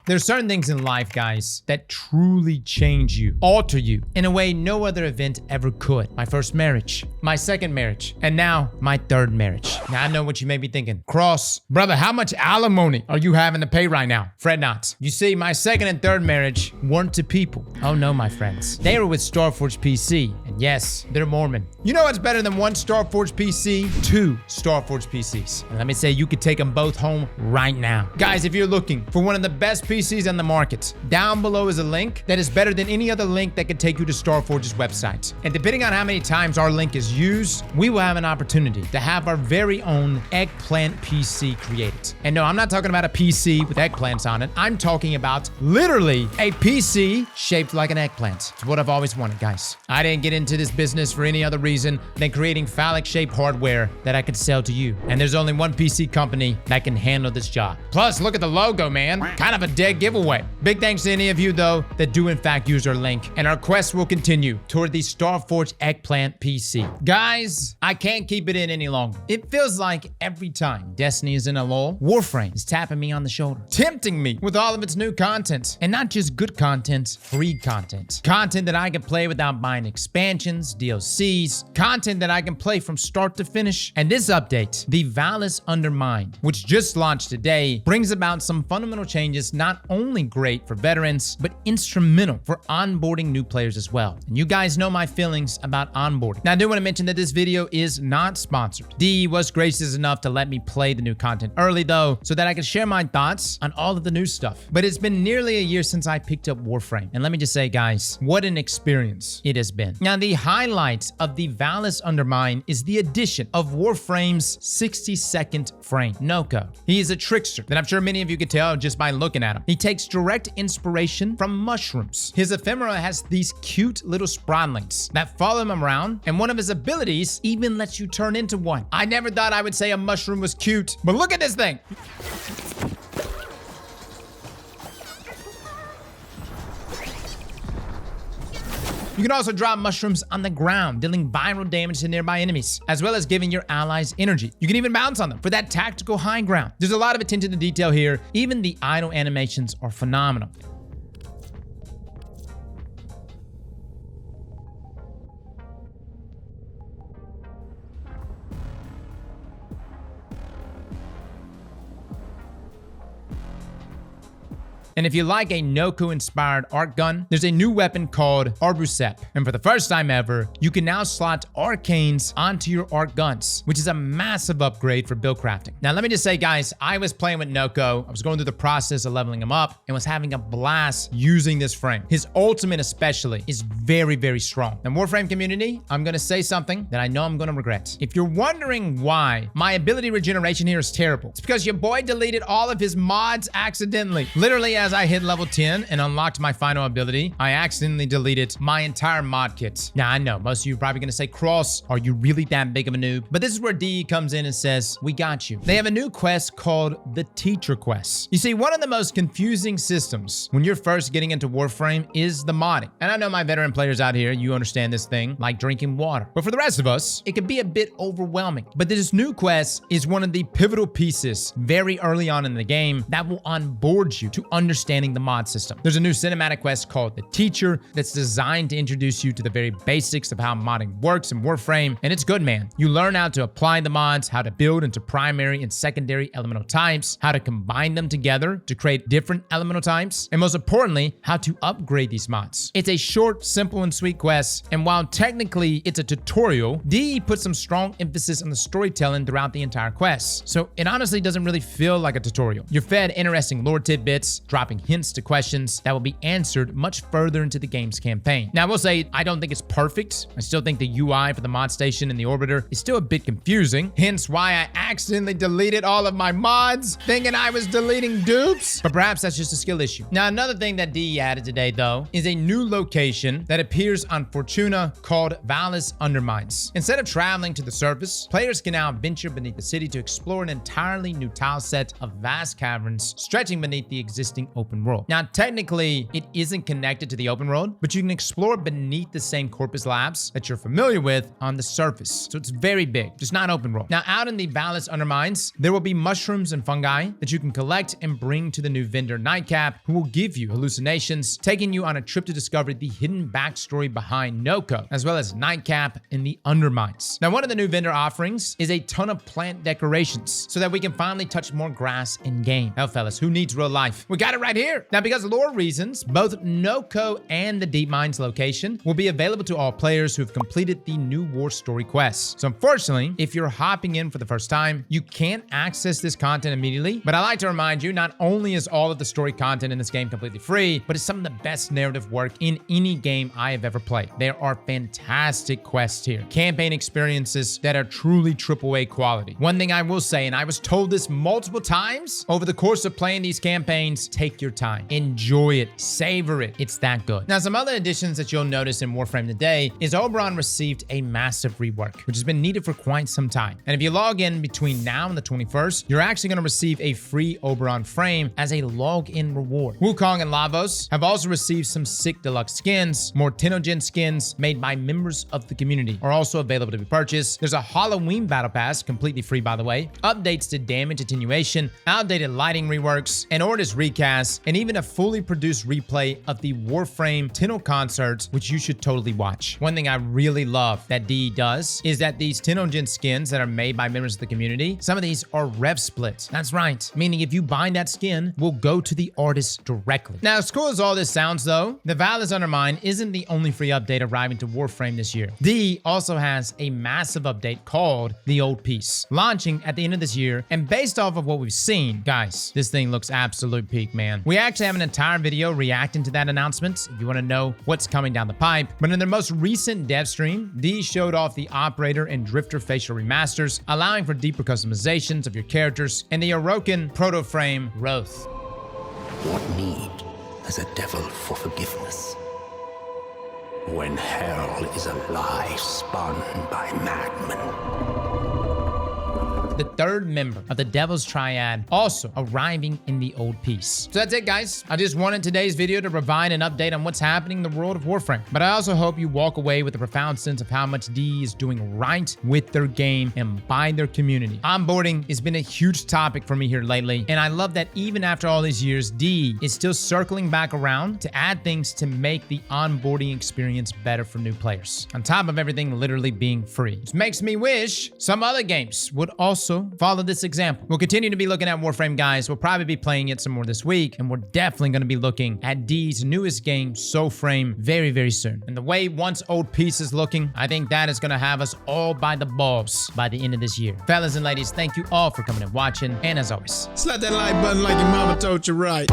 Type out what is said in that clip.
There's certain things in life, guys, that truly change you, alter you, in a way no other event ever could. My first marriage, my second marriage, and now my third marriage. Now I know what you may be thinking. Cross, brother, how much alimony are you having to pay right now? Fret not. You see, my second and third marriage weren't to people. Oh no, my friends. They were with Starforge PC, and yes, they're Mormon. You know what's better than one Starforge PC? Two Starforge PCs. And let me say, you could take them both home right now. Guys, if you're looking for one of the best PCs on the market, down below is a link that is better than any other link that could take you to Starforge's website. And depending on how many times our link is used, we will have an opportunity to have our very own eggplant PC created. And no, I'm not talking about a PC with eggplants on it. I'm talking about literally a PC shaped like an eggplant. It's what I've always wanted, guys. I didn't get into this business for any other reason than creating phallic-shaped hardware that I could sell to you. And there's only one PC company that can handle this job. Plus, look at the logo, man. Kind of a dead giveaway. Big thanks to any of you, though, that do in fact use our link. And our quest will continue toward the Starforge eggplant PC. Guys, I can't keep it in any longer. It feels like every time Destiny is in a lull, Warframe is tapping me on the shoulder, tempting me with all of its new content. And not just good content, free content. Content that I can play without buying expansions, DLCs, content that I can play from start to finish. And this update, the Vallis Undermind, which just launched today, brings about some fundamental changes, not only great for veterans, but instrumental for onboarding new players as well. And you guys know my feelings about onboarding. Now, I do want to mention that this video is not sponsored. D was gracious enough to let me play the new content early though, so that I could share my thoughts on all of the new stuff. But it's been nearly a year since I picked up Warframe. And let me just say, guys, what an experience it has been. Now, the highlight of the Vallis Undermind is the addition of Warframe's 60-second frame, Nokko. He is a trickster that I'm sure many of you could tell just by looking at him. He takes direct inspiration from mushrooms. His ephemera has these cute little sprotlings that follow him around, and one of his abilities even lets you turn into one. I never thought I would say a mushroom was cute, but look at this thing. You can also drop mushrooms on the ground, dealing viral damage to nearby enemies, as well as giving your allies energy. You can even bounce on them for that tactical high ground. There's a lot of attention to detail here. Even the idle animations are phenomenal. And if you like a Nokko-inspired arc gun, there's a new weapon called Arbusep. And for the first time ever, you can now slot arcanes onto your arc guns, which is a massive upgrade for build crafting. Now, let me just say, guys, I was playing with Nokko. I was going through the process of leveling him up and was having a blast using this frame. His ultimate especially is very, very strong. And Warframe community, I'm going to say something that I know I'm going to regret. If you're wondering why my ability regeneration here is terrible, it's because your boy deleted all of his mods accidentally. Literally, as I hit level 10 and unlocked my final ability, I accidentally deleted my entire mod kit. Now, I know most of you are probably going to say, Cross, are you really that big of a noob? But this is where DE comes in and says, we got you. They have a new quest called the Teacher Quest. You see, one of the most confusing systems when you're first getting into Warframe is the modding. And I know my veteran players out here, you understand this thing like drinking water. But for the rest of us, it can be a bit overwhelming. But this new quest is one of the pivotal pieces very early on in the game that will onboard you to understanding the mod system. There's a new cinematic quest called The Teacher that's designed to introduce you to the very basics of how modding works in Warframe, and it's good, man. You learn how to apply the mods, how to build into primary and secondary elemental types, how to combine them together to create different elemental types, and most importantly, how to upgrade these mods. It's a short, simple, and sweet quest, and while technically it's a tutorial, DE puts some strong emphasis on the storytelling throughout the entire quest. So it honestly doesn't really feel like a tutorial. You're fed interesting lore tidbits, dropping hints to questions that will be answered much further into the game's campaign. Now, I will say, I don't think it's perfect. I still think the UI for the mod station and the orbiter is still a bit confusing, hence why I accidentally deleted all of my mods, thinking I was deleting dupes. But perhaps that's just a skill issue. Now, another thing that DE added today, though, is a new location that appears on Fortuna called Vallis Undermind. Instead of traveling to the surface, players can now venture beneath the city to explore an entirely new tile set of vast caverns stretching beneath the existing open world. Now, technically, it isn't connected to the open world, but you can explore beneath the same Corpus labs that you're familiar with on the surface. So it's very big, just not open world. Now, out in the Vallis Underminds, there will be mushrooms and fungi that you can collect and bring to the new vendor Nightcap, who will give you hallucinations, taking you on a trip to discover the hidden backstory behind Nokko, as well as Nightcap in the Underminds. Now, one of the new vendor offerings is a ton of plant decorations so that we can finally touch more grass in game. Hell, fellas, who needs real life? We got it right here. Now, because of lore reasons, both Nokko and the Deep Mines location will be available to all players who have completed the new war story quests. So unfortunately, if you're hopping in for the first time, you can't access this content immediately, but I like to remind you, not only is all of the story content in this game completely free, but it's some of the best narrative work in any game I have ever played. There are fantastic quests here, campaign experiences that are truly AAA quality. One thing I will say, and I was told this multiple times over the course of playing these campaigns, take your time, enjoy it, savor it. It's that good. Now, some other additions that you'll notice in Warframe today is Oberon received a massive rework, which has been needed for quite some time. And if you log in between now and the 21st, you're actually going to receive a free Oberon frame as a login reward. Wukong and Lavos have also received some sick deluxe skins. More Tenogen skins made by members of the community are also available to be purchased. There's a Halloween battle pass, completely free by the way, updates to damage attenuation, outdated lighting reworks, an Ordis recast, and even a fully produced replay of the Warframe Tenno concerts, which you should totally watch. One thing I really love that DE does is that these Tenogen skins that are made by members of the community, some of these are rev splits. That's right, meaning if you buy that skin, will go to the artist directly. Now, as cool as all this sounds though, the Vallis Undermind isn't the only free update arriving to Warframe this year. DE also has a massive update called The Old Piece, launching at the end of this year, and based off of what we've seen, guys, this thing looks absolute peak, man. We actually have an entire video reacting to that announcement if you want to know what's coming down the pipe, but in their most recent dev stream, DE showed off the Operator and Drifter facial remasters, allowing for deeper customizations of your characters, and the Orokin proto-frame Roth. What need has a devil for forgiveness? When hell is a lie spun by madmen. The third member of the Devil's Triad also arriving in the Old Piece. So that's it, guys. I just wanted today's video to provide an update on what's happening in the world of Warframe. But I also hope you walk away with a profound sense of how much DE is doing right with their game and by their community. Onboarding has been a huge topic for me here lately, and I love that even after all these years, DE is still circling back around to add things to make the onboarding experience better for new players, on top of everything literally being free. Which makes me wish some other games would also follow this example. We'll continue to be looking at Warframe, guys. We'll probably be playing it some more this week, and we're definitely going to be looking at DE's newest game, Soulframe, very, very soon. And the way Once Old Piece is looking, I think that is going to have us all by the balls by the end of this year. Fellas and ladies, thank you all for coming and watching, and as always, Slap that like button like your mama told you right.